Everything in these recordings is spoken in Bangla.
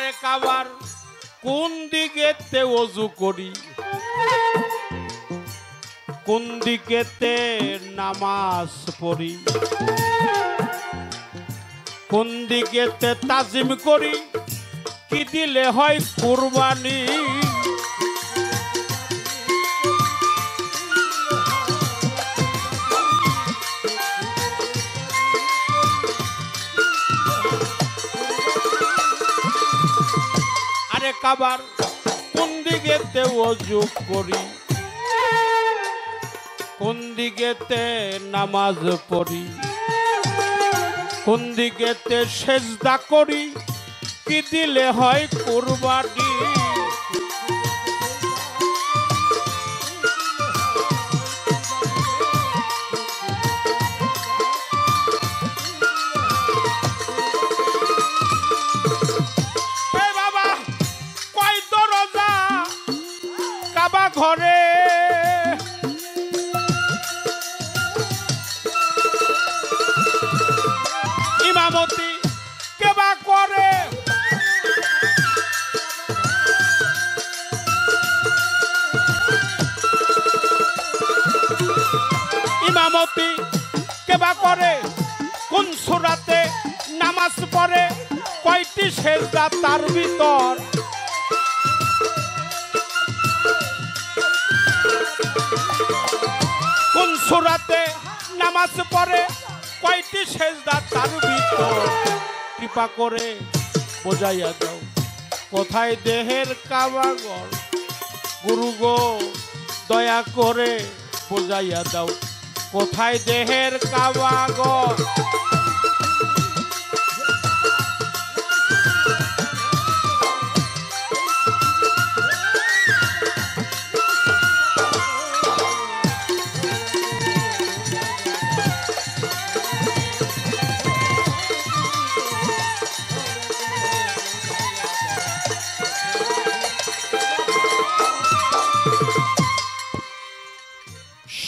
আরে কাবার কোন দিকেতে ওযু করি, কোন দিকেতে নামাজ পড়ি, কোন দিকেতে তাজিম করি, কি দিলে হয় কুরবানি। আরে কাবার কোন দিকেতে ওযু করি, কোন দিকেতে নামাজ পড়ি, কোন দিকেতে সেজদা করি, কি দিলে হয় কুরবানি। বাবা কয় দরজা কাবা ঘরে, ইমামতি কেবা করে, ইমামতি কেবা করে, কোন সূরাতে নামাজ পড়ে, কয়টি সেজদা তার ভিতর, কোন সূরাতে নামাজ পড়ে, কয়টি সেজদা তার ভিতর, কৃপা করে বোঝাইয়া দাও কোথায় দেহের কাবাঘর, গুরু গো দয়া করে বোঝাইয়া দাও কোথায় দেহের কাবাঘর।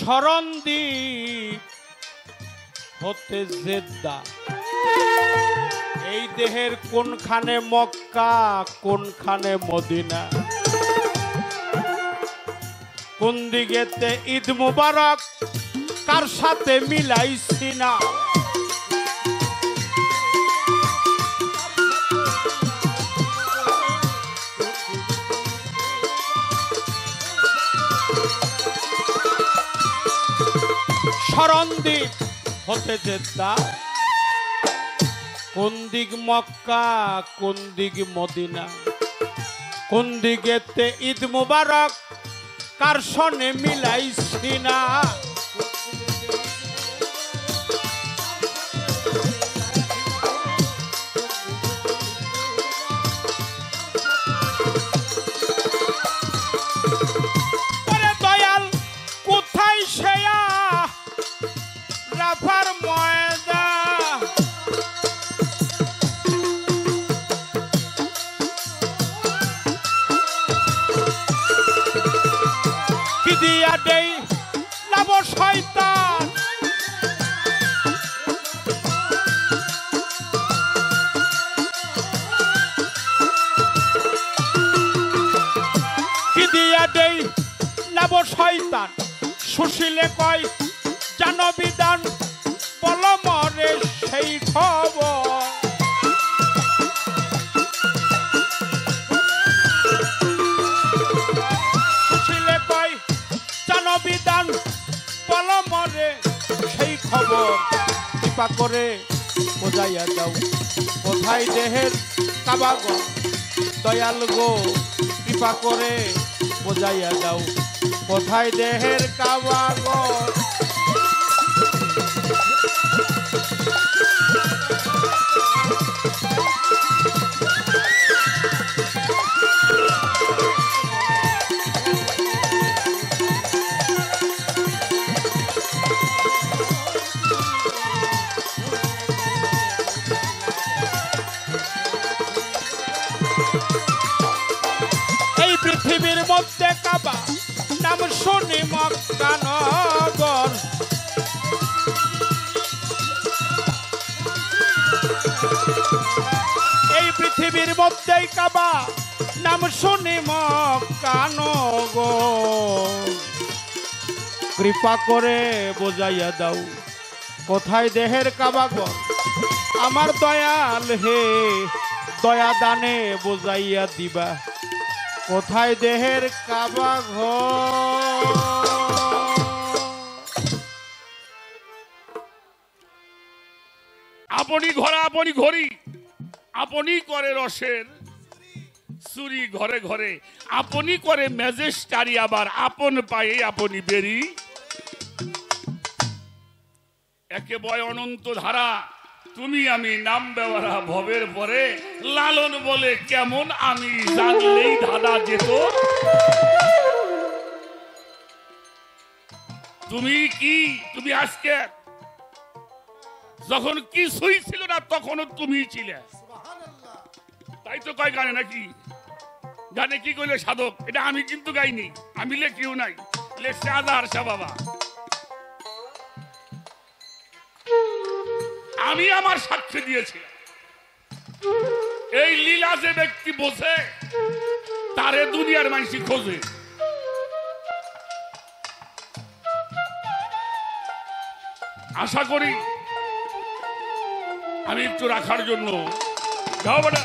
শরণদ্বীপ হতে জেদ্দা, এই দেহের কোনখানে মক্কা কোনখানে মদিনা, কোন দিকেতে ঈদ মুবারক কার সাথে মিলাইছি না। শরণদ্বীপ হতে জেদ্দা, কোন দিক মক্কা কোন দিক মদিনা, কোন দিকেতে ঈদ মুবারক কার সনে মিলাইছি না। দয়াল কোথায় সেয়া রাফার ময়দা, কি দিয়া দেই লাভ শয়তান, কি দিয়া দেই লাভ শয়তান, সুশীলে কয় জানো বিধান, বল মরে সেই খবর। সুশীলে কয় জানো বিধান, বল মরে সেই খবর, কৃপা করে বোঝাইয়া দাও কোথায় দেহের কাবাঘর, দয়াল গো কৃপা করে বোঝাইয়া দাও কোথায় দেহের কাবাঘর। এই পৃথিবীর মধ্যে কাবা নাম শুনি মক্কা নগর, পৃথিবীর মধ্যেই কাবা নাম শুনি মক্কানগর কৃপা করে বোঝাইয়া দাও কোথায় দেহের কাবাঘর আমার দয়াল হে দয়া দানে বোঝাইয়া দিবা কোথায় দেহের কাবাঘর। আপনি ঘরে আপনি ঘড়ি আপনি করে রসের চুরি ঘরে ঘরে আপনি করে ম্যাজেস্টারি আবার আপন পায়ে আপনি বেরি একে বয় অনন্ত ধারা তুমি আমি নাম বেওয়ারা ভবের পরে লালন বলে কেমন আমি জানলেই ধাঁধা যেত তুমি কি তুমি আজকে যখন কিছুই ছিল না তখনও তুমি ছিলে তাই তো কয় গানে নাকি গানে কি কইলে সাধক এটা আমি কিন্তু গাইনি আমি লেখিও নাই লেখছে আজহার শাহ বাবা আমি আমার সাক্ষী দিয়েছি এই লীলা যে ব্যক্তি বোঝে তারে দুনিয়ার মানুষ খোঁজে আশা করি আমি একটু রাখার জন্য যাও বেটা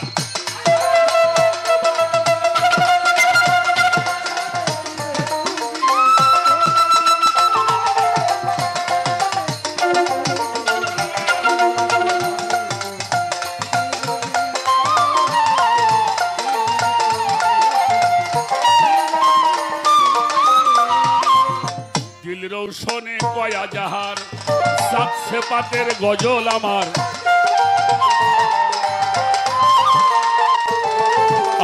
দিল রৌশনে কয়া যাহার সাত সেপাতের গজল আমার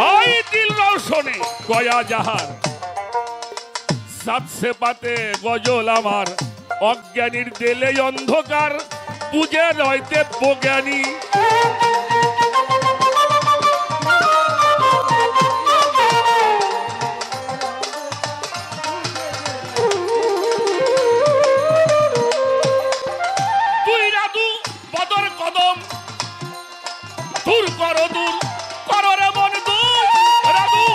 ওই দিল রৌশনে কয়া যাহার সাত সেপাতে গজল আমার অজ্ঞানীর দিলে অন্ধকার বুঝে রইতে বজ্ঞানী দূর করো রে মন দূর রাধু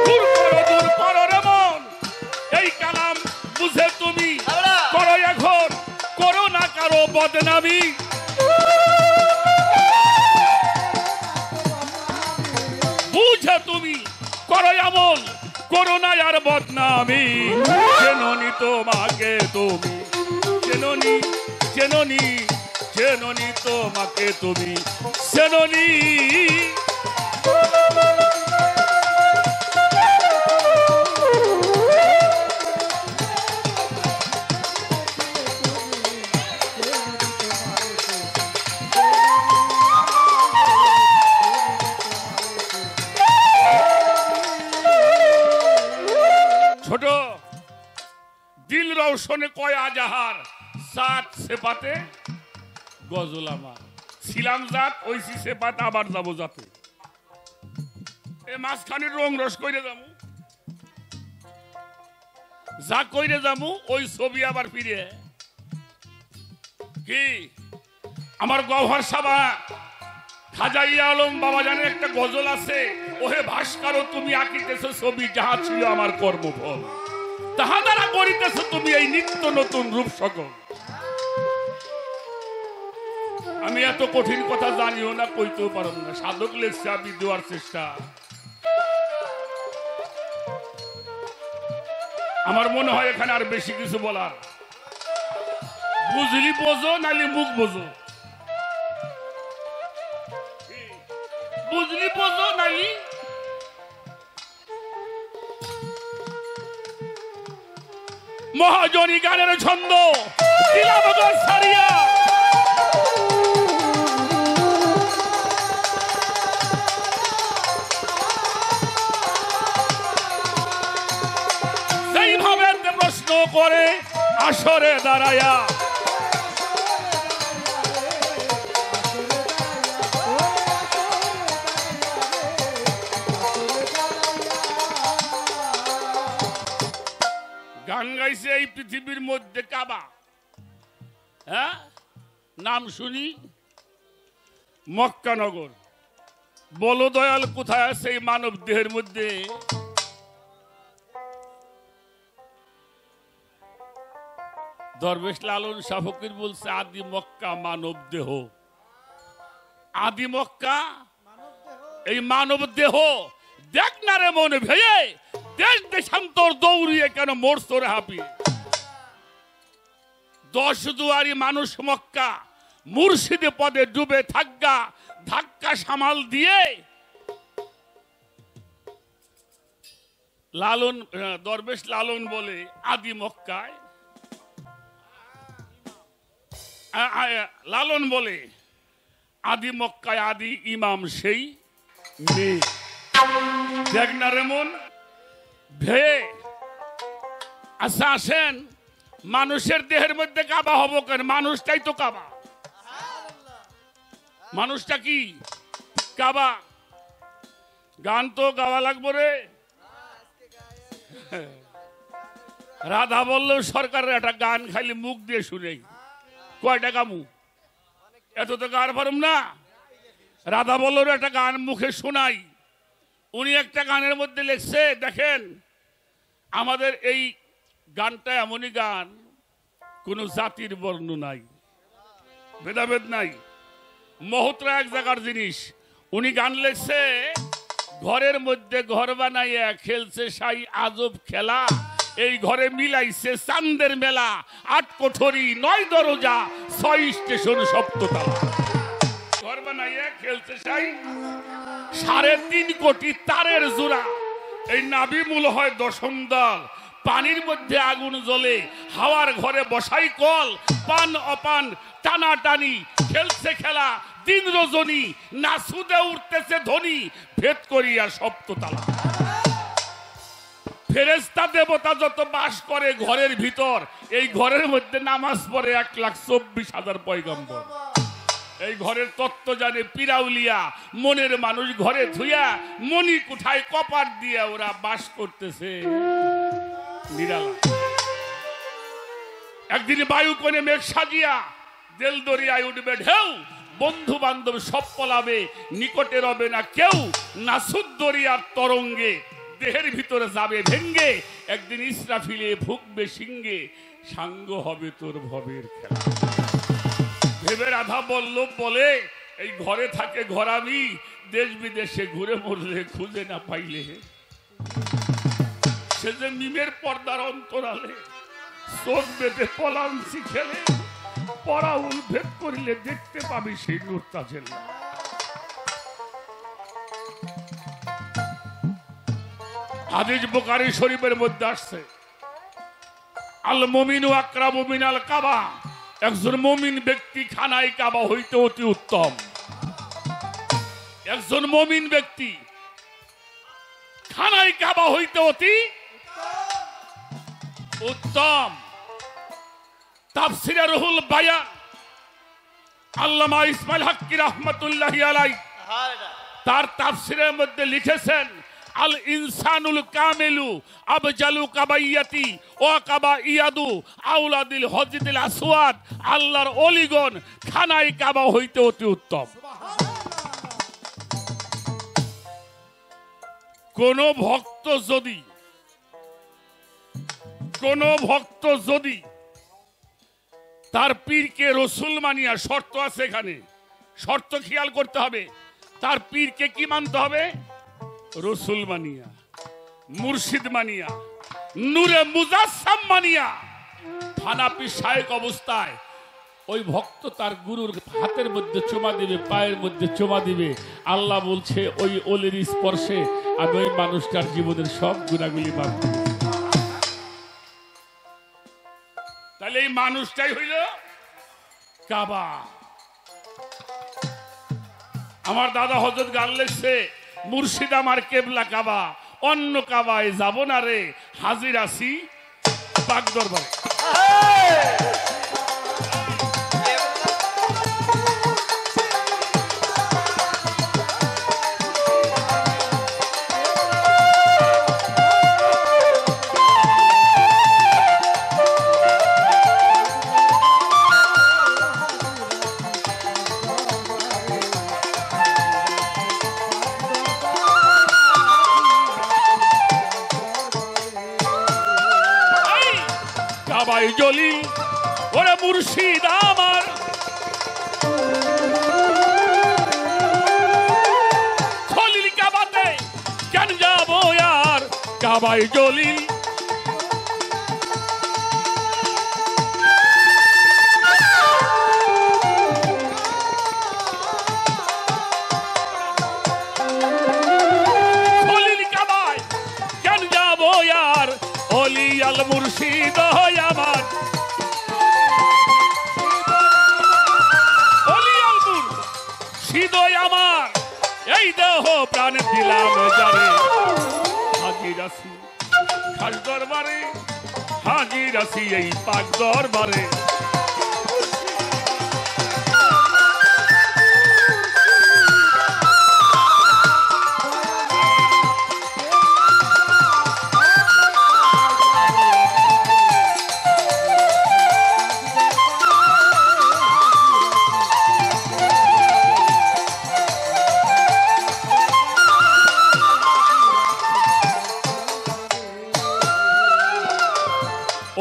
দূর করো রে মন এই কালাম বুঝে তুমি করো এখন করো না কারো বদনামি বুঝে তুমি করো আমল করো না আর বদনামি চেননি তোমাকে তুমি চেননি চেননি চেননি তোমাকে তুমি চেননি ছোট দিল রৌশনে কয়া যাহার সাত সেপাতে গজল আমার ছিলাম জাত ওইসি সেপাত আবার যাবো যাতে এ মাঝখানের রং রস কইরে যাবো যা কইরে যাবো ওই ছবি আবার ফিরে কি আমার গহর সাবা খাজা ইয়া আলম বাবা জানের একটা গজল আছে ওহে ভাস্করও তুমি আঁকিতেছো ছবি যাহা ছিল আমার কর্মফল তাহা দ্বারা করিতেছো তুমি এই নিত্য নতুন রূপ সকল আমি এত কঠিন কথা জানিও না কইতেও পারব না সাধক লেখছে আমি দেওয়ার চেষ্টা আমার মনে হয় এখানে আর বেশি কিছু বলার বুঝলি বোঝো নালি মুখ বোঝো বুঝলি বোঝো নালি মহাজনী গানের ছন্দ দিলাবগর সারিয়া সেইভাবে প্রশ্ন করে আসরে দাঁড়ায়া গান গাইছে এই পৃথিবীর মধ্যে কাবা হ্যাঁ, নাম শুনি মক্কানগর। বলো দয়াল কোথায় আছে এই মানব দেহের মধ্যে? দরবেশ লালন শাহ ফকির বলছে আদি মক্কা মানব দেহ। আদি মক্কা এই মানব দেহ। দেখ না রে মন ভেয়ে, দেশ দেশান্তর দৌড়িয়ে কেন মরছ রে হাঁপিয়ে। 10 দুয়ারি মানুষ মক্কা, মুর্শিদে পদে ডুবে থাকা, ধাক্কা সামাল দিয়ে লালন, দরবেশ লালন বলে আদি মক্কায়, লালন বলে আদি মক্কায় আদি ইমাম সেই মেয়ে। দেখ না রে মন ভে। আচ্ছা আসেন, মানুষের দেহের মধ্যে কাবা হবো কেন? মানুষটাই তো কাবা। মানুষটা কি কাবা? গান তো গাওয়া লাগবো রে। রাধা বললেও সরকারের একটা গান খালি মুখ দিয়ে শুনে, কয়টা গামু, এত তো গান পারুম না। রাধা বল্লভের একটা গান মুখে শোনাই। উনি একটা গানের মধ্যে লিখছে, দেখেন আমাদের এই গানটা এমনই গান, কোন জাতির বর্ণ নাই, ভেদাভেদ নাই, মহত্রা এক জায়গার জিনিস। উনি গান লিখছে, ঘরের মধ্যে ঘর বানাইয়া খেলছে সাই আজব খেলা, এই ঘরে মিলাইছে চান্দের মেলা, 8 কোঠরি 9 দরজা 6 স্টেশন সপ্ততলা। ঘর বানাইয়া খেলছে সাই 3.5 কোটি তারের জোড়া, এই নাভি মূল হয় 10ম দল, পানির মধ্যে আগুন জ্বলে, হাওয়ার ঘরে বসাই কল, পান অপান টানা টানি খেলছে খেলা, দিন রজনী নাসুদে উঠতেছে ধ্বনি, ভেদ করিয়া সপ্ততলা। ফেরেশতা দেবতা যত বাস করে ঘরের ভিতর, এই ঘরের মধ্যে নামাজ পড়ে 1,24,000 পয়গম্বর। এই ঘরের তত্ত্ব জানে পিরাউলিয়া, মনের মানুষ ঘরে ধুইয়া মনি কোঠায় কপার দিয়া ওরা বাস করতেছে নিরালা। একদিন বায়ু কোণে মেঘ সাজিয়া, দেল দরিয়ায় উঠবে ঢেউ, বন্ধু বান্ধব সব পলাবে, নিকটে রবে না কেউ, নাসুদ দরিয়ার তরঙ্গে দেহের ভিতরে যাবে ভেঙ্গে, একদিন ইসরাফিলে ভুকবে সিংহে, সাঙ্গ হবে তোর ভবের খেলা। ভেবে রাধা বল্লভ বলে, এই ঘরে থাকে ঘরামি, দেশ বিদেশে ঘুরে মরলে খুঁজে না পাইলে, সে যে নিমের পর্দার অন্তরালে চোখ বেঁধে পলান্সি খেলে, পরাউল ভেদ করিলে দেখতে পাবি সেই নূরটা জেলা। হাদিস বুখারী শরীফের মধ্যে আসছে, আল মুমিনু আকরামু মিনাল কাবা, একজন মুমিন ব্যক্তি খানায় কাবা হইতে অতি উত্তম। একজন মুমিন ব্যক্তি খানায় কাবা হইতে অতি উত্তম। তাফসিরে রুহুল বায়ান আল্লামা ইসমাইল হাক্কি রাহমাতুল্লাহি আলাইহি তার তাফসিরের মধ্যে লিখেছেন, আল ইনসানুল কামিলু আবজালু কাবাইয়াতি ও কাবা ইয়াদু আউলাদিল হজরতিল আসওয়াদ, আল্লাহর ওলিগণ খানায় কাবা হইতে অতি উত্তম। কোন ভক্ত যদি তার পীরকে রসুল মানিয়া, শর্ত আছে এখানে, শর্ত খেয়াল করতে হবে, তার পীরকে কি মানতে হবে? রসুল মানিয়া, মুর্শিদ মানিয়া, নূরে মুজাসসাম মানিয়া, হানাফি শায়েখ অবস্থায় ওই ভক্ত তার গুরুর হাতের মধ্যে চুমা দিবে, পায়ের মধ্যে চুমা দিবে। আল্লাহ বলছে ওই ওলির স্পর্শে আমি ওই মানুষটার জীবনের সব গুনাহগুলি মাফ করব। তাহলে এই মানুষটাই হইল কাবা। আমার দাদা হযরত গান লিখছে, মুর্শিদ আমার কেবলা কাবা, অন্য কাবায় যাব না রে, হাজির আছি পাক দরবারে। কাবাই জলিল ওরে মুর্শিদ আমার খলিল কাবাতে কেন যাব আর কাবাই জলিল আল মুর্শিদ আমার অলিয়াল মুর্শিদ আমার এই দেহ প্রাণ দিলাম যারে হাজির আছি খাস দরবারে হাজির আছি এই পাক দরবারে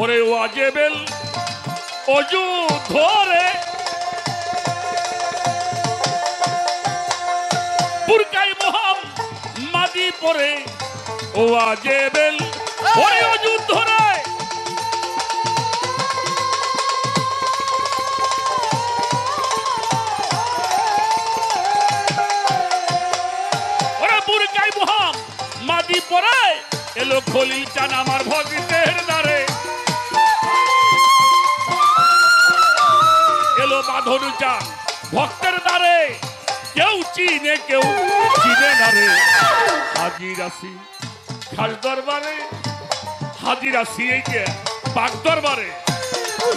ওরে ওয়াজেবেল অজু ধরে বুরকাই মোহাম্মদি পরে ওয়াজেবেল ওরে অজু ধরে ওরে বুরকাই মোহাম্মদি পরে এলো খলিল চান আমার ভগতের দ্বারে এলো বাঁধন চান ভক্তের দ্বারে কেউ চিনে কেউ চিনে না রে হাজির আছি খাস দরবারে হাজির আছি এই যে পাক দরবারে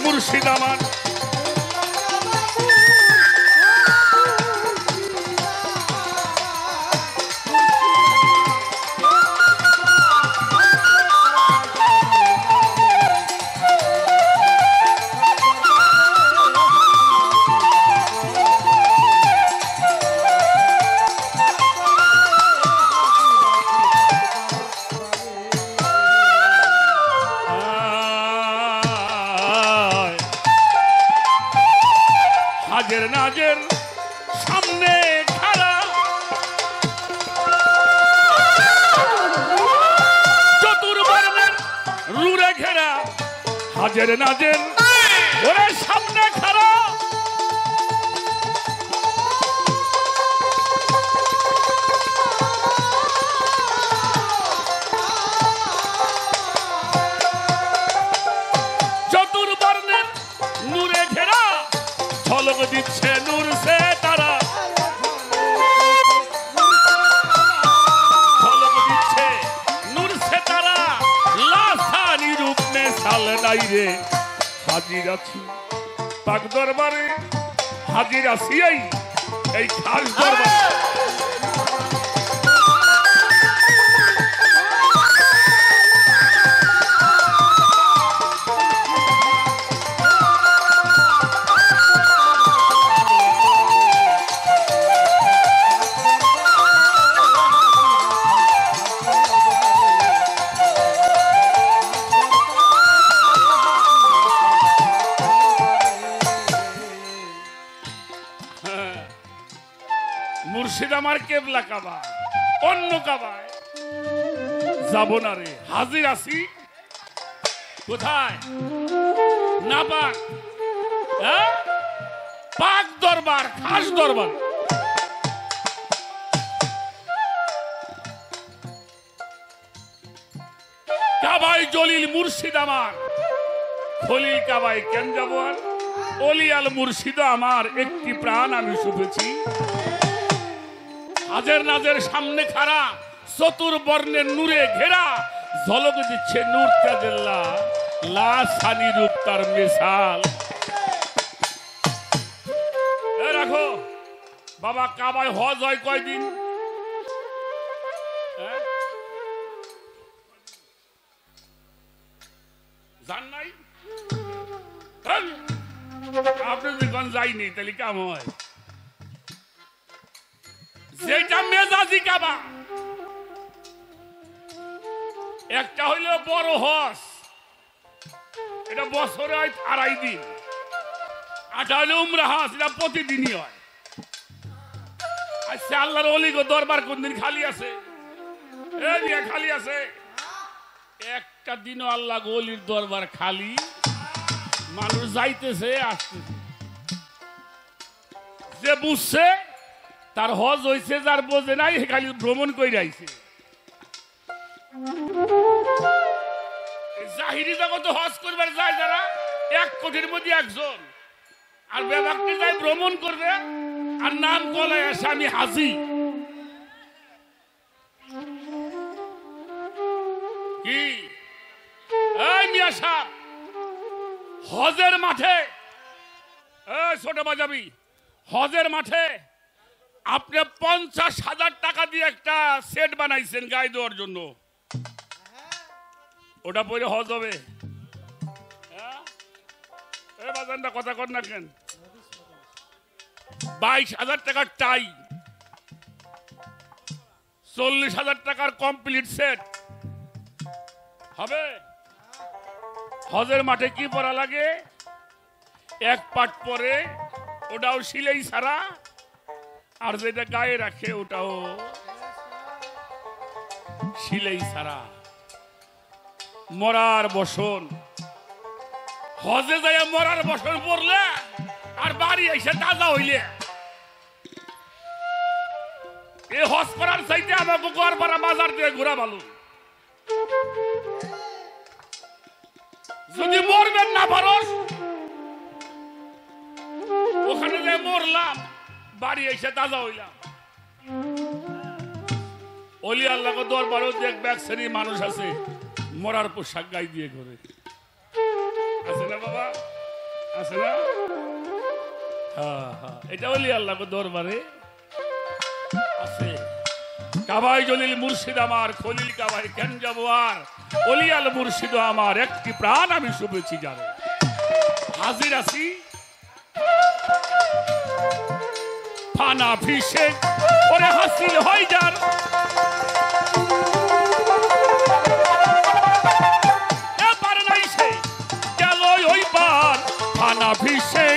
মুর্শিদ আমার হাজের নাজের সামনে খাড়া চতুর্বর্ণের রুরে ঘেরা হাজের নাজের ওরে সামনে খাড়া চতুর্বর্ণের নূরে ঘেরা ঝলক দিচ্ছে নূর সে তারা ঝলক দিচ্ছে নূর সে তারা লাসানি রূপ নে সাল নাই রে হাজির আছি পাক দরবারে হাজির আছি এই খাস দরবারে মুর্শিদ আমার কেবলা কাবা অন্য কাবায় যাব না রে হাজির আছি কোথায় না পাক পাক দরবার খাস দরবার কাবাই জলিল মুর্শিদ আমার খলিল কাবাই কেন যাব আর অলিয়াল মুর্শিদ আমার একটি প্রাণ আমি শুভেছি হাজের নাজের সামনে খাড়া চতুর্বর্ণের নূরে ঘেরা ঝলক দিচ্ছে নূর তাজেল্লা লাসানি রূপ তার মিসাল রাখো বাবা কাবায় হজ হয় কয়দিন জান নাই আপনি যখন যাইনি তাহলে কাম হয় যেটা মেজাজি কাবা একটা হইল বড় হজ এটা বছরে হয় 2.5 দিন। 8 হলে উমরা হাজ, এটা প্রতিদিনই হয়। আচ্ছা আল্লাহর ওলি গো দরবার কোন দিন খালি আছে? খালি আছে একটা দিনও আল্লাহ ওলির দরবার খালি, মানুষ যাইতেছে আসতেছে। যে বুঝছে তার হজ হইছে, যার বোঝে নাই খালি ভ্রমণ করে আইছে। জাহিরি জগতে হজ করবার যায় যারা 1 কোটির মধ্যে একজন, আর বেবাককে যায় ভ্রমণ করবে আর নাম কলায় আসে আমি হাজি। কি এই মিয়া সাহেব, হজের মাঠে ছোট বাজাবি, হজের মাঠে আপনি 50,000 টাকা দিয়ে একটা সেট বানাইছেন গায়ে দেওয়ার জন্য, ওটা পরে হজ হবে? বাজানটা কথা কর না কেন? 22,000 টাকার টাই, 40,000 টাকার কমপ্লিট সেট হবে? হজের মাঠে কি পরা লাগে? 1 পাট পরে, ওটাও সিলাই ছাড়া, আর যেটা গায়ে রাখে ওটাও সিলাই ছাড়া। মরার বসন, হজে যায় মরার বসন পড়লে আর বাড়ি এসে তাজা হইলে, এই হজ করার চাইতে আমাকে গোয়ারপাড়া বাজার দিয়ে ঘোরা ভালো। যদি মরবেন না পারস, ওখানে যে মরলাম বাড়ি এসে তাজা হইলাম। অলি আল্লাহ দরবারও দেখবে এক শ্রেণীর মানুষ আছে মরার পোশাক গায়ে দিয়ে ঘুরে, আছে না বাবা? আছে না? এটা অলি আল্লাহ দরবারে আছে। কাবাই জলিল মুর্শিদ আমার, খলিল কাবাই কেন যাবো আর, অলি আল মুর্শিদ আমার, একটি প্রাণ আমি শুভেছি যারে। হাজির আছি ফানা ফিসে ওরে হাসিল হই যার, এবার নাই সে গেল ওই পার ফানা ফিসে।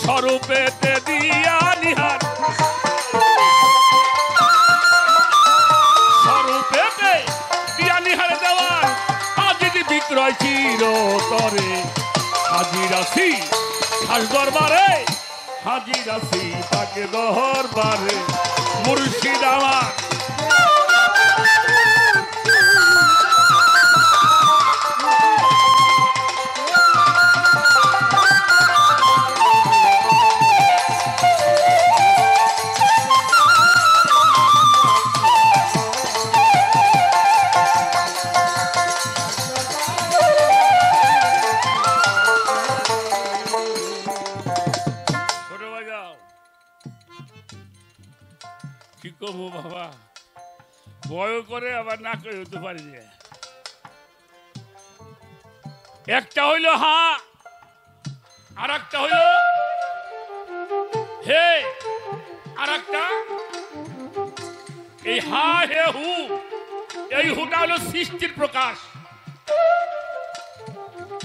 স্বরূপেতে দিয়া নিহার, স্বরূপেতে দিয়া নিহার দেওয়ার আজির বিক্রয় চিরতরে। হাজির আছি খাস দরবারে, হাজির আছি তাকে দরবারে মুর্শিদ আমার। বাবা ভয় করে আবার না করে হতে পারি। একটা হইল হা, আর একটা হইল হে, আর একটা এই হা হে হু। এই হুটা হলো সৃষ্টির প্রকাশ।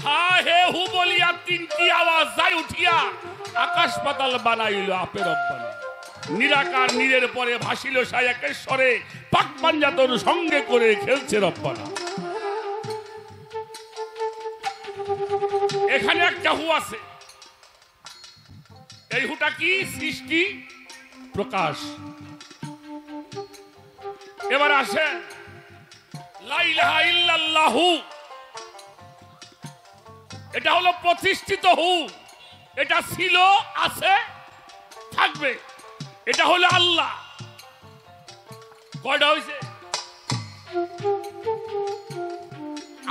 হা হে হু বলিয়া 3টি আওয়াজ যাই উঠিয়া আকাশ পাতাল বানাইল আপের রব্বানা। নিরাকার নীরের পরে ভাসিল সাই একেশ্বরে, পাক পাঞ্জাতন সঙ্গে করে খেলছে রব্বানা। এখানে একটা হু আছে, এই হুটা কি? সৃষ্টি প্রকাশ। এবার আসেন লা ইলাহা ইল্লাল্লাহু, এটা হলো প্রতিষ্ঠিত হু। এটা ছিল, আছে, থাকবে। এটা হলো আল্লাহ। কয়টা হয়েছে?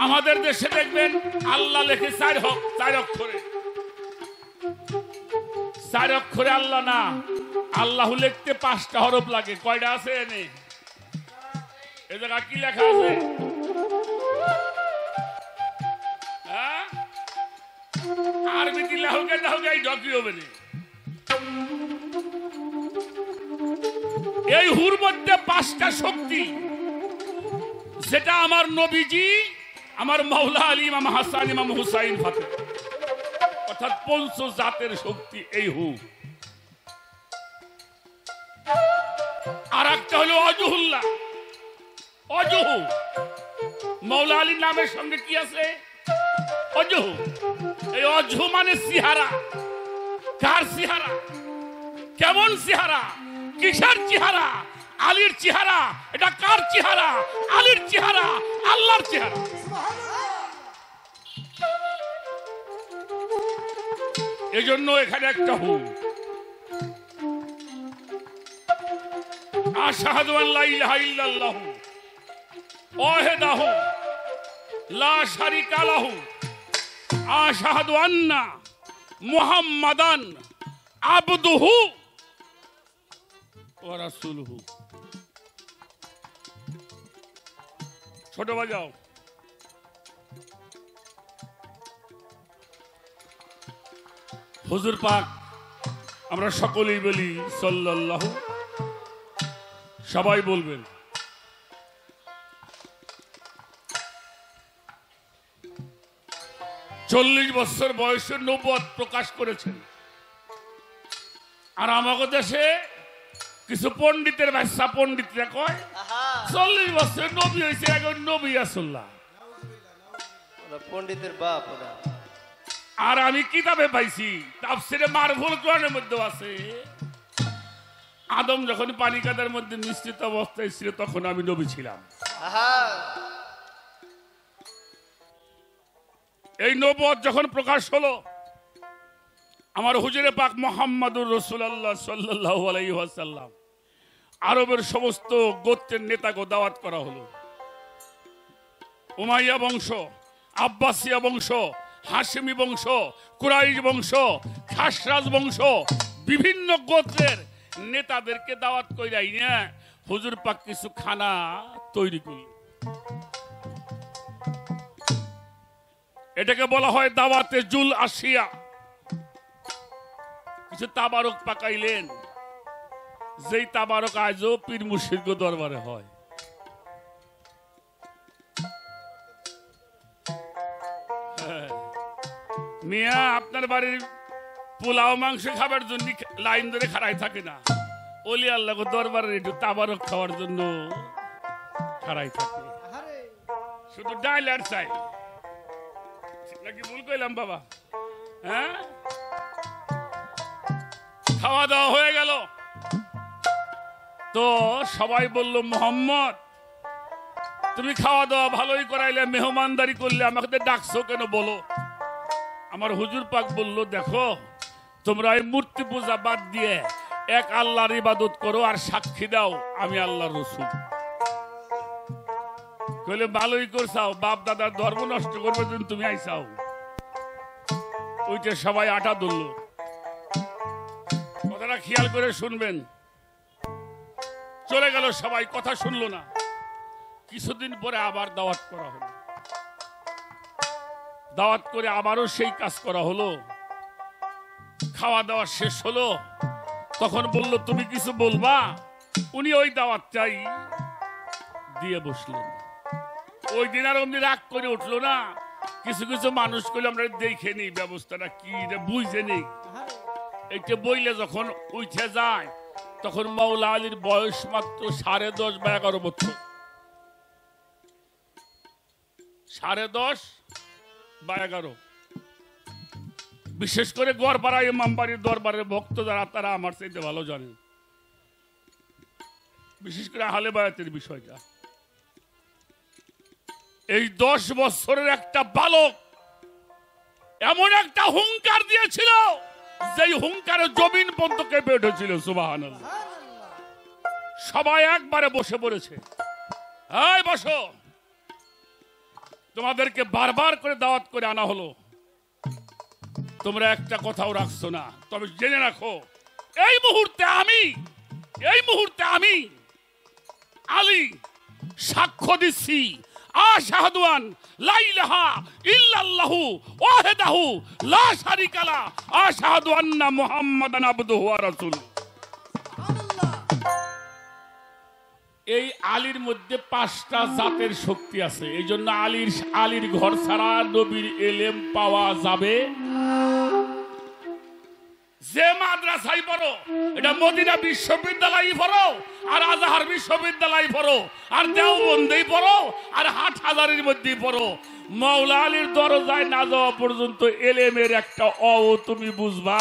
আমাদের দেশে দেখবেন আল্লাহ লেখে 4 অক্ষরে। 4 অক্ষরে আল্লাহ না, আল্লাহ লিখতে 5টা হরফ লাগে। কয়টা আছে এনে? এ জায়গা কি লেখা আছে? হ্যাঁ আরবি কি লাহুকে দাহুকে এই ডকি হবে না। এই হুর মধ্যে 5টা শক্তি, যেটা আমার নবীজি, আমার মাওলা আলী, ইমাম হাসান, ইমাম হুসাইন ফাতে, অর্থাৎ 5 জাতের শক্তি এই হু। আর একটা হলো অজহুল্লাহ, অজহু। মাওলা আলীর নামের সঙ্গে কি আছে? অজহু। এই অজহু মানে চেহারা। কার চেহারা? কেমন চেহারা? কিসের চেহারা? আলীর চেহারা। এটা কার চেহারা? আলীর চেহারা, আল্লাহর চেহারা। এই জন্য এখানে একটা হু। আশহাদু আল্লা ইলাহা ইল্লাল্লাহু ওয়াহদাহু লা শারীকা লাহু আশহাদু আন্না মুহাম্মাদান আবদুহু ওয়া রাসূলুহু। ছোট বাজাও। হুজুর পাক আমরা সকলেই বলি সাল্লাল্লাহু, সবাই বলবেন। চল্লিশ বছর বয়সে নবুয়ত প্রকাশ করেছেন। আর আমাদের দেশে কিছু পণ্ডিতের ভাষা, পণ্ডিতরা কয় 40 বছর নবী হয়েছে, এখন নবী রাসূলুল্লাহ, পণ্ডিতের বাপ। আর আমি কিতাবে পাইছি, তাফসীরে মারফুল কোরআনের মধ্যে আছে, আদম যখন পানি কাদার মধ্যে মিশ্রিত অবস্থায় ছিল তখন আমি নবী ছিলাম। এই নবুয়ত যখন প্রকাশ হলো, আমার হুজুরে পাক মুহাম্মদুর রাসূলুল্লাহ সাল্লাল্লাহু আলাইহি ওয়াসাল্লাম, আরবের সমস্ত গোত্রের নেতাকে দাওয়াত করা হলো। উমাইয়া বংশ, আব্বাসিয়া বংশ, হাশিমি বংশ, কুরাইশ বংশ, খাসরাজ বংশ, বিভিন্ন গোত্রের নেতাদেরকে দাওয়াত কইরাই না হুজুর পাক কিছু খানা তৈরি করল। এটাকে বলা হয় দাওয়াতে জুল আসিয়া। কিছু তাবারক পাকাইলেন, যেই তাবারক আজও পীর মুর্শিদ দরবারে হয়। মিয়া আপনার বাড়ির পোলাও মাংস খাবার জন্য লাইন ধরে খাড়াই থাকে না, ওলি আল্লাহ দরবারে একটু তাবারক খাওয়ার জন্য খাড়াই থাকে। শুধু ডাইল আর চাই নাকি? ভুল কইলাম বাবা? হ্যাঁ, খাওয়া দাওয়া হয়ে গেল তো সবাই বলল, মোহাম্মদ তুমি খাওয়া দাওয়া ভালোই করাইলে, মেহমানদারি করলে, আমাকে ডাকছো কেন বলো? আমার হুজুর পাক বলল, দেখো তোমরা এই মূর্তি পূজা বাদ দিয়ে এক আল্লাহর ইবাদত করো আর সাক্ষী দাও আমি আল্লাহর রাসূল। কইলে ভালোই করছাও, বাপ দাদার ধর্ম নষ্ট করবে তুমি আইসাও। ওইটা সবাই আটা ধরল। কথাটা খেয়াল করে শুনবেন। চলে গেল সবাই, কথা শুনলো না। কিছুদিন পরে আবার দাওয়াত করা হলো। দাওয়াত করে আবারও সেই কাজ করা হলো। খাওয়া দাওয়া শেষ হলো, তখন বলল, তুমি কিছু বলবা? উনি ওই দাওয়াতটাই দিয়ে বসলেন। ওই দিন আর অমনি রাগ করে উঠলো না। কিছু কিছু মানুষ করলে আমরা দেখে নিই ব্যবস্থাটা কি, বুঝে নেই। এইটা বইলে যখন উঠে যায় তখন মাওলা আলীর বয়স মাত্র 10.5 বা 11 বছর। 10.5 বা 11। বিশেষ করে গড়পাড়া ইমামবাড়ির দরবারের ভক্ত যারা, তারা আমার চাইতে ভালো জানে, বিশেষ করে আহলে বায়াতের বিষয়টা। এই 10 বছরের একটা বালক এমন একটা হুঙ্কার দিয়েছিল, যেই হুঙ্কারে জমিন পর্যন্ত কেঁপে উঠেছিল। সুবহানাল্লাহ। সবাই একবারে বসে পড়েছে। এই বসো, তোমাদেরকে বারবার করে দাওয়াত করে আনা হলো, তোমরা একটা কথাও রাখছো না। তবে জেনে রাখো, এই মুহূর্তে আমি আলী সাক্ষ্য দিচ্ছি, আশহাদু আন লা ইলাহা ইল্লাল্লাহু ওয়াহদাহু লা শারীকা লা আশহাদু আন্না মুহাম্মাদান আবদুহু ওয়া রাসূলুহু। এই আলীর মধ্যে 5টা জাতের শক্তি আছে। এই জন্য আলীর ঘর ছাড়া নবীর এলেম পাওয়া যাবে। যে মাদ্রাসায় পড়ো, এটা মদিনা বিশ্ববিদ্যালয় পড়ো, আর আজহার বিশ্ববিদ্যালয় পড়ো, আর দেওবন্দেই পড়ো, আর হাটহাজারির মধ্যেই পড়ো, মাওলা আলীর দরজায় না যাওয়া পর্যন্ত এলেমের একটা তুমি বুঝবা।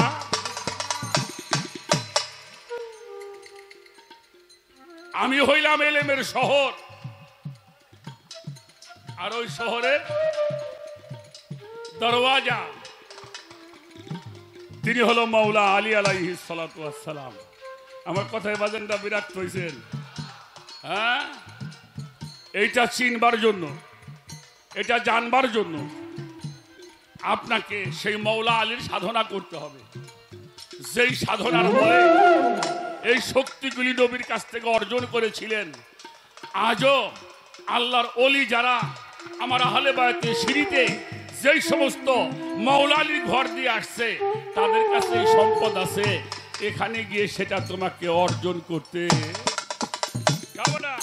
আমি হইলাম এলেমের শহর, আর ওই শহরের দরওয়াজা তিনি হলো মাওলা আলী আলাইহিস সালাতু ওয়াস সালাম। আমার কথায় বাজানটা বিরাট হইছেন। হ্যাঁ, এইটা চিনবার জন্য, এটা জানবার জন্য আপনাকে সেই মাওলা আলীর সাধনা করতে হবে। যেই সাধনার ফলে এই শক্তিগুলি নবীর কাছ থেকে অর্জন করেছিলেন। আজও আল্লাহর ওলি যারা আমার আহলে বায়াতে সিঁড়িতে যেই সমস্ত মাওলা আলীর ঘর দিয়ে আসছে, তাদের কাছে এই সম্পদ আছে। এখানে গিয়ে সেটা তোমাকে অর্জন করতে কামনা।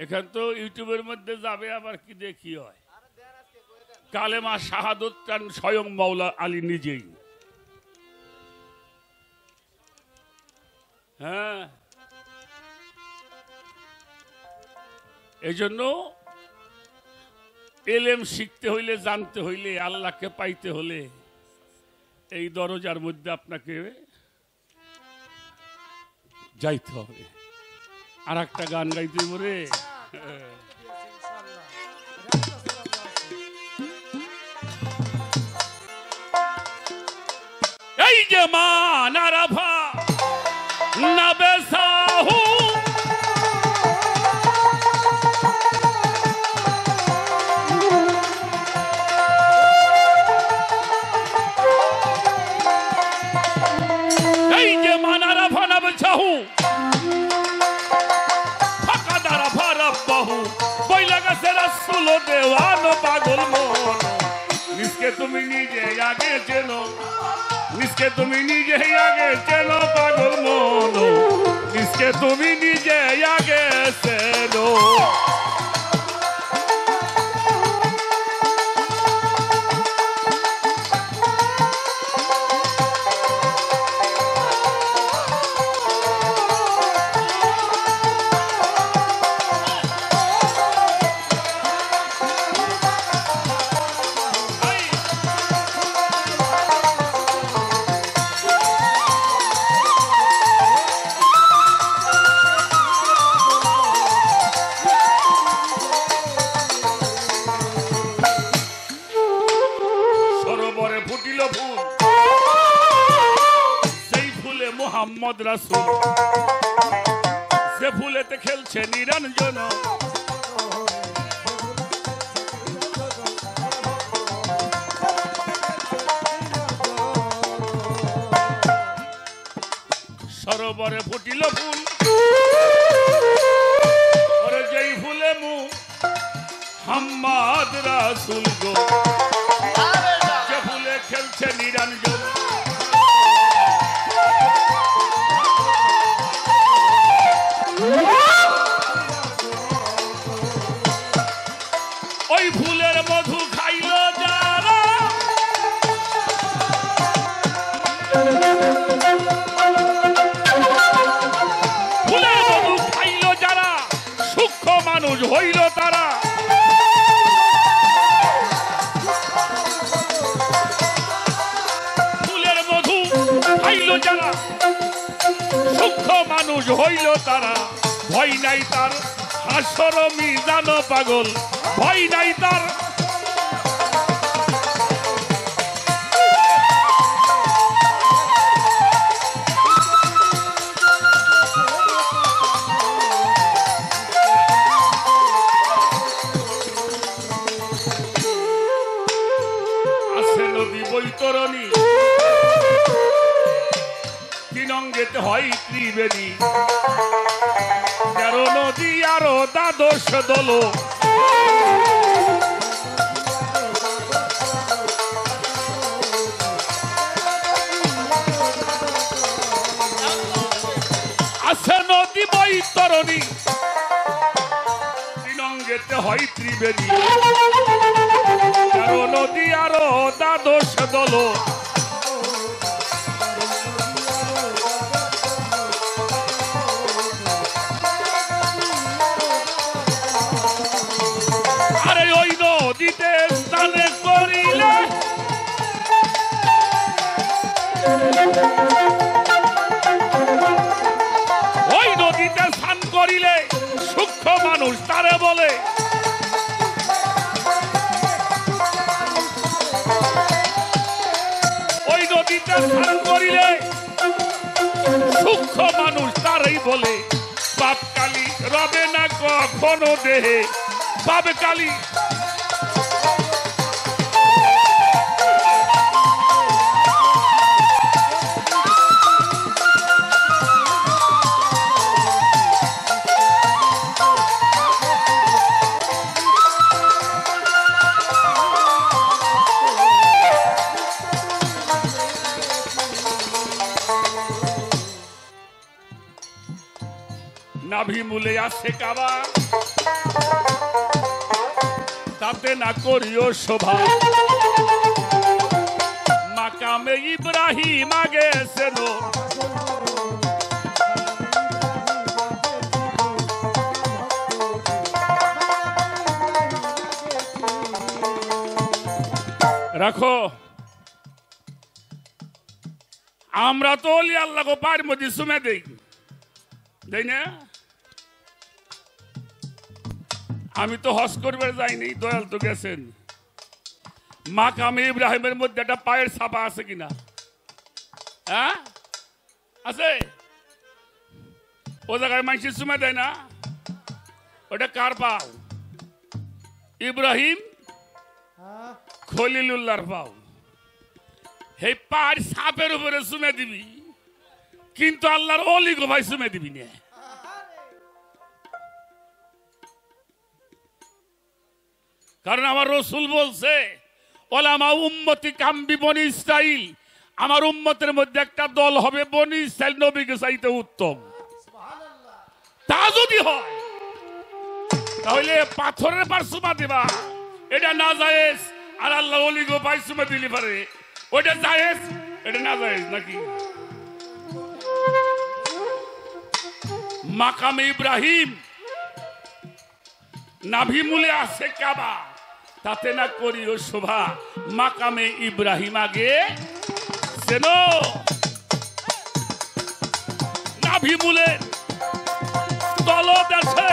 এখান তো ইউটিউবের মধ্যে যাবে, আবার কি দেখি হয় কালেমা শাহাদত টান স্বয়ং মাওলা আলী নিজেই। হ্যাঁ, এই জন্য এলেম শিখতে হইলে, জানতে হইলে, আল্লাহকে পাইতে হলে এই দরজার মধ্যে আপনাকে যাইতে হবে। আর একটা গান গাইতে পারে। এই যে মানারাভা নবেসাহু এই যে মানারাভা নবেসাহু দেওয়ানো পাগল মন নিষ্কে তুমি নিজে আগে চেনো, নিষ্কে তুমি নিজে আগে চেনো পাগল মন, নিষ্কে তুমি নিজে আগে চেনো। মোহাম্মদ রাসূল সে ফুলেতে খেলছে নিরঞ্জন, সরোবরে ফুটিল ফুল, ওরে যেই ফুলে মুহাম্মদ রাসূল গো, সে ফুলে খেলছে নিরঞ্জন। ওই ফুলের মধু খাইল যারা, ফুলের মধু খাইল যারা, সূক্ষ্ম মানুষ হইল তারা। ফুলের মধু খাইল যারা, সূক্ষ্ম মানুষ হইল তারা, ভয় নাই তার হাসর মিজান পাগল, ভয় নাই তার। আছে নদী বৈতরণী, তিন অঙ্গেতে হয় ত্রিবেণী, 13 নদী আরো দ্বাদশ দল। আছে নদী বৈতরণী, তিন অঙ্গেতে হয় ত্রিবেণী, 13 নদী আরো দ্বাদশ দল। আরে ওই নদীতে স্নান করিলে, ওই নদীতে স্নান করিলে সূক্ষ্ম মানুষ তারে বলে। ওই নদীতে স্নান করিলে সূক্ষ্ম মানুষ তারই বলে। বাপ কালী রবে না কখনো দেহে, বাপ কালী নাভি মূলে আছে কাবা, তাতে না করিও শোভা। মাকামে ইব্রাহিম আগে সেন, রাখো। আমরা তো অলি আল্লাহ কো পায়ের মধ্যে সুমে দেই, দেই না? আমি তো হজ করবে যাইনি, দয়াল তো গেছেন। মাকামে ইব্রাহিমের মধ্যে একটা পায়ের ছাপা আছে কিনা? হ্যাঁ আছে। ও জায়গায় মানুষ সুমে দেয় না, ওটা কার পাও? ইব্রাহিম খলিলুল্লাহর পাও। এই পায়ের ছাপের উপরে সুমে দিবি, কিন্তু আল্লাহর অলি গো ভাই সুমে দিবি না। কারণ আমার রসুল বলছে, ওলামা উম্মতি কাম্বি বনি ইসরাইল, আমার উম্মতের মধ্যে একটা দল হবে বনি ইসরাইল নবীকে চাইতে উত্তম। তা যদি হয় তাহলে পাথরের পার সুমা দিবা, এটা না জায়েজ। আর আল্লাহ ওলি গো ভাই সুমা দিলি পারে, ওটা জায়েজ, এটা না জায়েজ নাকি? মাকামে ইব্রাহিম, নাভি মূলে আছে কাবা, তাতে না করিও শোভা। মাকামে ইব্রাহিম আগে যেন নাভি মূলে তলদেশে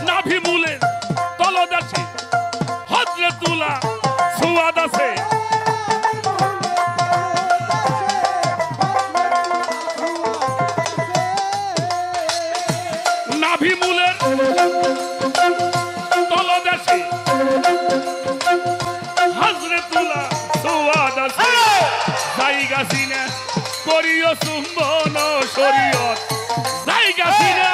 নাভি মূলে তলদেশে হযরতুল্লাহ সুয়াদ আছে। নাভি মূলের তলদেশে হযরতুল্লাহ সুয়াদ আছে। জায়গা সিনা করিও চুম্বন শরীয়ত, জায়গা সিনা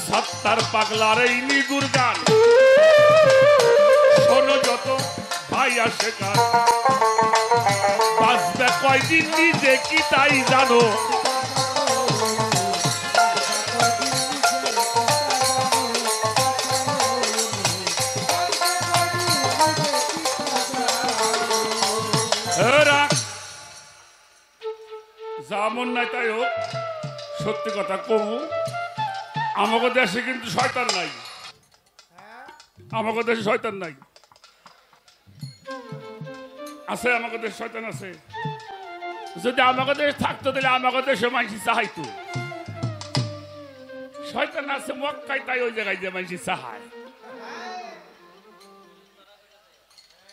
সত্তার পাগলার এই নিগুর গান শোনো যত ভাই আসে কার বাঁচবে কয়দিন নিজে কি তাই জানো যেমন নাই তাই হোক সত্যি কথা কমু আমাকে দেশে কিন্তু শয়তান নাই আমাকে দেশে শয়তান নাই আছে আমাকে দেশে শয়তান আছে যদি আমাকে দেশে থাকতো তাহলে আমাকে দেশে মানুষ চাহাইতো শয়তান আছে মক্কায় তাই ওই জায়গায় যে মানুষ চাহায়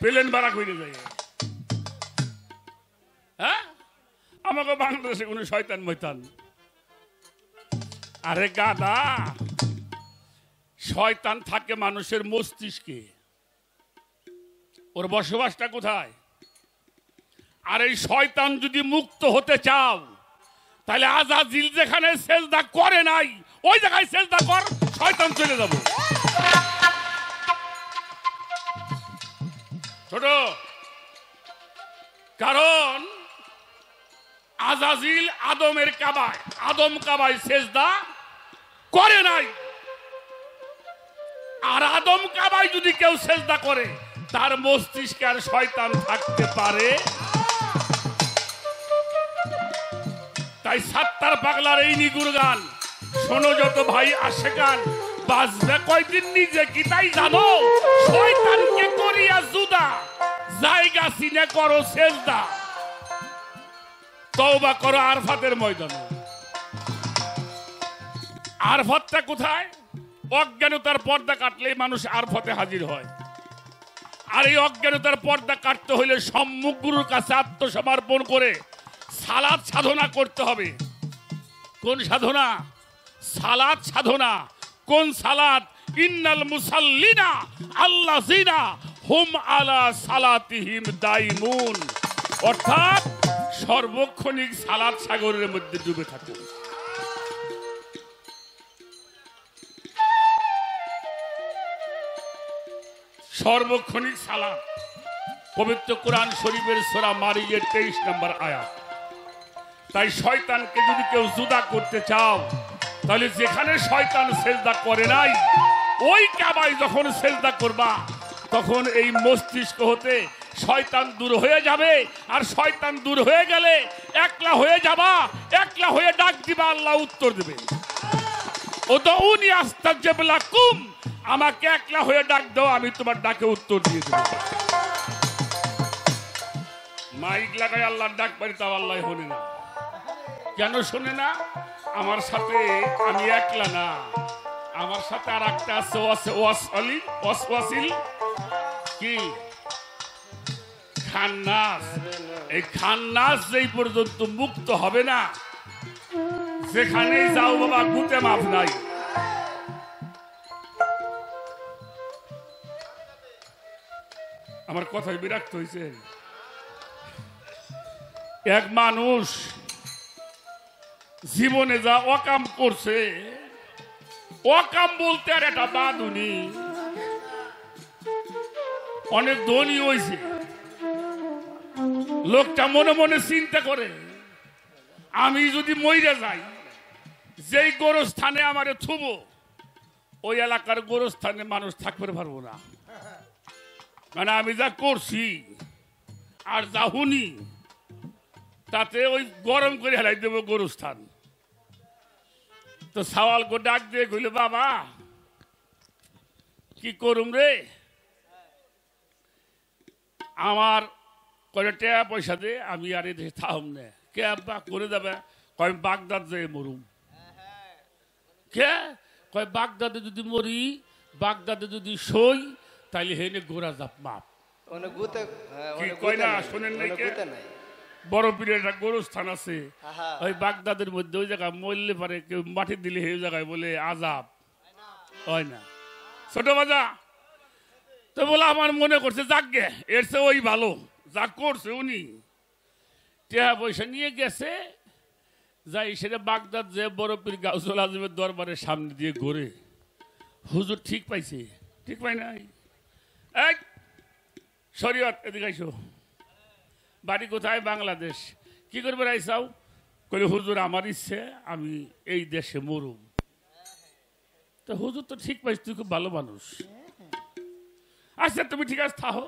প্লেন ভাড়া করে যায় হ্যাঁ আমাকে বাংলাদেশে কোনো শয়তান ময়তান আরে গাদা শয়তান থাকে মানুষের মস্তিষ্কে ওর বসবাসটা কোথায় আর এই শয়তান যদি মুক্ত হতে চাও তাহলে আজাজিল যেখানে সেজদা করে নাই ওই জায়গায় সেজদা কর শয়তান চলে যাব ছোট কারণ আজাজিল আদম কাবায় সেজদা করে নাই আর আদম কাবায় যদি কেউ সেজদা করে তার মস্তিষ্কে আর শয়তান থাকতে পারে তাই সাত্তার পাগলার এই নিগুর গান শোনো যত ভাই আশেকান বাজবে কয়দিন নিজে কি তাই জানো শয়তানকে করিয়া জুদা জায়গা চিনে করো সেজদা তওবা করো আরফাতের ময়দানে আরফাতটা কোথায় অজ্ঞানতার পর্দা কাটলেই মানুষ আরফাতে হাজির হয় আর এই অজ্ঞানতার পর্দা কাটতে হইলে সম্মুখ গুরুর কাছে আত্মসমর্পণ করে সালাত সাধনা করতে হবে কোন সাধনা সালাত সাধনা কোন সালাত ইন্নাল মুসাল্লিনা আল্লাযিনা হুম আলা সালাতিহিম দাইমুন অর্থাৎ সর্বক্ষণিক সালাত সাগরের মধ্যে ডুবে থাকে সর্বক্ষণিক সালাত পবিত্র কোরআন শরীফের সূরা মারিয়ের 23 নম্বর আয়াত তাই শয়তানকে যদি কেউ জুদা করতে চাও তাহলে যেখানে শয়তান সেজদা করে নাই ওই কাবায় যখন সেজদা করবা তখন এই মস্তিষ্ক হতে শয়তান দূর হয়ে যাবে আর শয়তান দূর হয়ে গেলে একলা হয়ে যাবা একলা হয়ে ডাক দিবা আল্লাহ উত্তর দেবে উদউনি আস্তাজিব লাকুম আমাকে একলা হয়ে ডাক দাও আমি তোমার ডাকে উত্তর দিয়ে দেব মাইক লাগাই আল্লাহর ডাক পারি তাও আল্লাহ শোনে না কেন শোনে না আমার সাথে আমি একলা না আমার সাথে আর একটা আছে ওয়াসওয়াসিল কি খান্নাস এই খান্নাস যেই পর্যন্ত মুক্ত হবে না যেখানেই যাও বাবা গুতে মাফ নাই আমার কথায় বিরক্ত হয়েছে এক মানুষ জীবনে যা অকাম করছে অকাম বলতে আর একটা বাদুনি অনেক ধনী হয়েছে লোকটা মনে মনে চিন্তা করে আমি যদি মইরা যাই যেই গোরস্থানে আমারে থুব ওই এলাকার গোরস্থানে মানুষ থাকতে পারবো না মানে আমি যা করছি আর যা হুনি তাতে ওই গরম করে হেলাই দেবো গোরস্থান তো সওয়াল গো ডাক দিয়ে কইল বাবা কি করুম রে আমার কয়টা টাকা পয়সা দে আমি আর এই দেশে থাম না কে আব্বা করে দেবে কয় বাগদাদ যেয়ে মরুম কে কয় বাগদাদে যদি মরি বাগদাদে যদি সই তাইলে হেনে গোড়া যাপ মাপ কি কয় না শোনেন নাই কে বড় পীরের একটা গোরস্থান আছে ওই বাগদাদের মধ্যে ওই জায়গায় মরলে পারে কেউ মাটি দিলে সেই জায়গায় বলে আজাব হয় না ছোট বাজা তো বলে আমার মনে করছে যাকগে এর চেয়ে ওই ভালো যা করছে উনি টাকা পয়সা নিয়ে গেছে যাই সেটা বাগদাদ যে বড় পীর গাউসুল আজমের দরবারের সামনে দিয়ে ঘুরে হুজুর ঠিক পাইছে ঠিক পাই নাই শরীয়ত এদিকে আইসো। বাড়ি কোথায়? বাংলাদেশ। কি করবে আইসাও? কইলে হুজুর আমার ইচ্ছে আমি এই দেশে মরুম। তো হুজুর তো ঠিক পাইছ, তুই খুব ভালো মানুষ। আচ্ছা তুমি ঠিক আছে থাকো,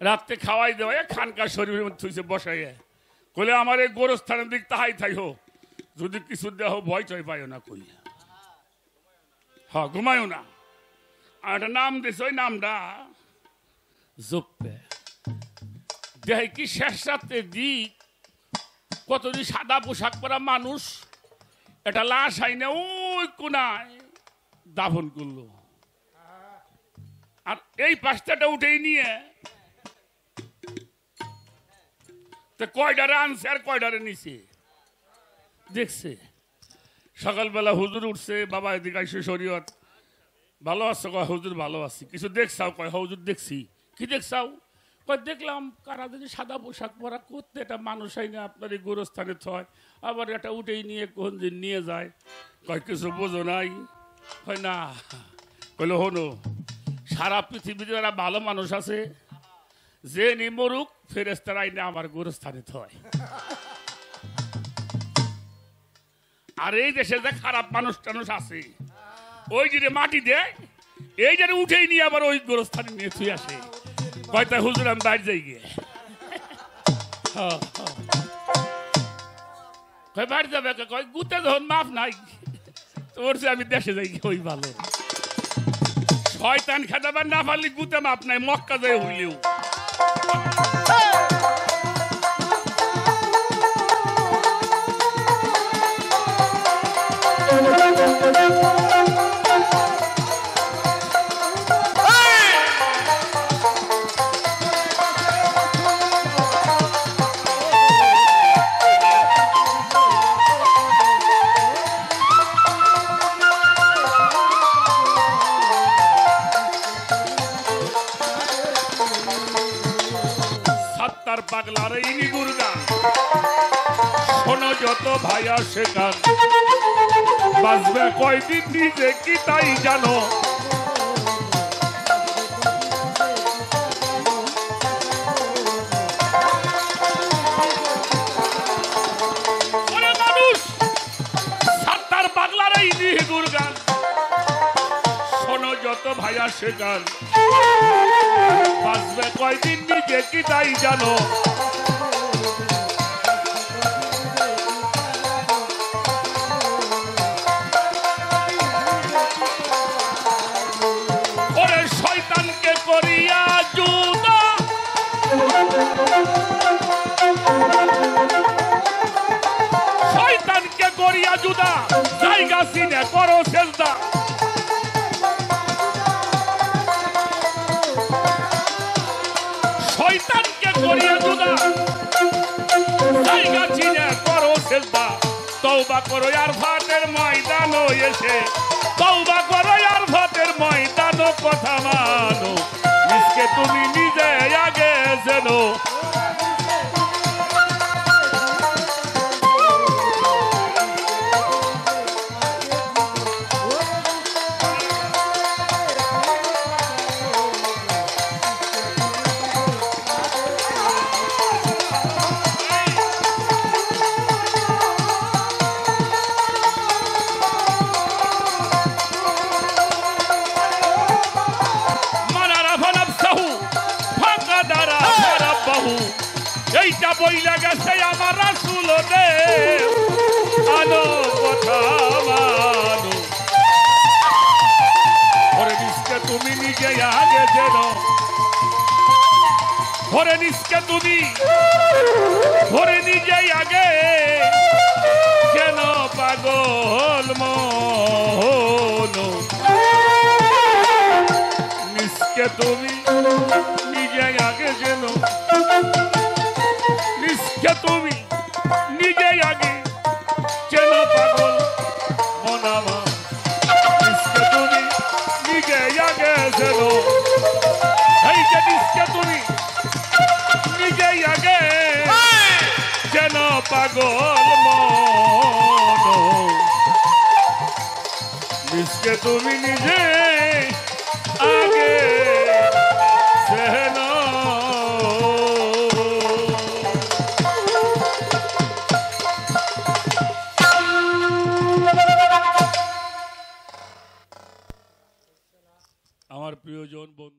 রাত্রে খাওয়াই দেওয়াই খানকা শরীরের মধ্যে থুইছে বসাইয়া। কইলে আমার এই গোরস্থানের দিক তাহাই থাইও, যদি কিছু দেহ ভয় টয় পাইও না। কই হ্যাঁ ঘুমায়ও না। আর একটা নাম দিস, ওই নামটা জোপে দেখ কি শেষ রাত্রে দিক কতদিন সাদা পোশাক পরা মানুষ একটা লাশ আইনে ওই কোনায় দাফন করলো। আর এই পাঁচটাটা উঠেই নিয়ে কয়ডারে আনছে আর কয়ডারে নিছে দেখছে। সকালবেলা হুজুর উঠছে, বাবা এদিকে আইসে শরীয়ত ভালো আছো? কয় হুজুর ভালো আছি। কিছু দেখছাও? কয় হুজুর দেখছি। কি দেখছাও? কয় দেখলাম কারা যদি সাদা পোশাক পরা করতে একটা মানুষ আইনে আপনার এই গোরস্থানে থয়, আবার এটা উঠেই নিয়ে কোন দিন নিয়ে যায়। কয় কিছু বোঝো নাই? হয় না। কইল হনো, সারা পৃথিবীতে যারা ভালো মানুষ আছে যে নি মরুক ফেরেস্তারা আইনে আমার গোরস্থানে থয়। আর এই দেশে যে খারাপ মানুষ টানুষ আছে ওই যে মাটি দেয় এই যে উঠেই নিয়ে আবার ওই গোরস্থানে নিয়ে থুই আসে। কয়টা হুজুর আমি বাইরে যাই গিয়ে কয় বাইরে যাবে, কয় গুতে যখন মাফ নাই তোর সে আমি দেশে যাই গিয়ে ওই ভালো। শয়তান খেদাবার না পারলে গুতে মাপ নাই, মক্কা যায় হইলেও। পাগলার ইনি গুরগান শোনো যত ভাইয়া শেখান, বাঁচবে কয়দিন নিজে কি তাই জানো। মানুষ সাত্তার পাগলার ইনি গুরগান শোনো যত ভাইয়া শেখান, বাঁচবে কয়দিন নিজে কি তাই জানো। ওরে শয়তানকে করিয়া জুদা, শয়তানকে করিয়া জুদা, জায়গা চিনে করো সেজদা। শয়তানকে করিয়া জুদা, জায়গা চিনে করো সেজদা। তওবা করো আর ভাতের ময়দান এসে, তওবা করো আর ভাতের ময়দান কথা মানো। নিজকে তুমি নিজে আগে জেনো। এইটা বইলা গেছে আমার রাসূল রে, আনো কথা মানো। ওরে নিজকে তুমি নিজে আগে জেনো, ওরে নিজকে তুমি ওরে নিজে আগে যেন পাগল মন। নিজকে তুমি নিজে আগে জেনো, নিজকে তুমি নিজে আগে যেন পাগল মন আমার। নিজকে তুমি নিজে আগে যেন, এই যে নিজকে তুমি নিজে আগে যেন পাগল মন। নিজকে তুমি নিজে আগে যেন প্রিয়জন বন্ধু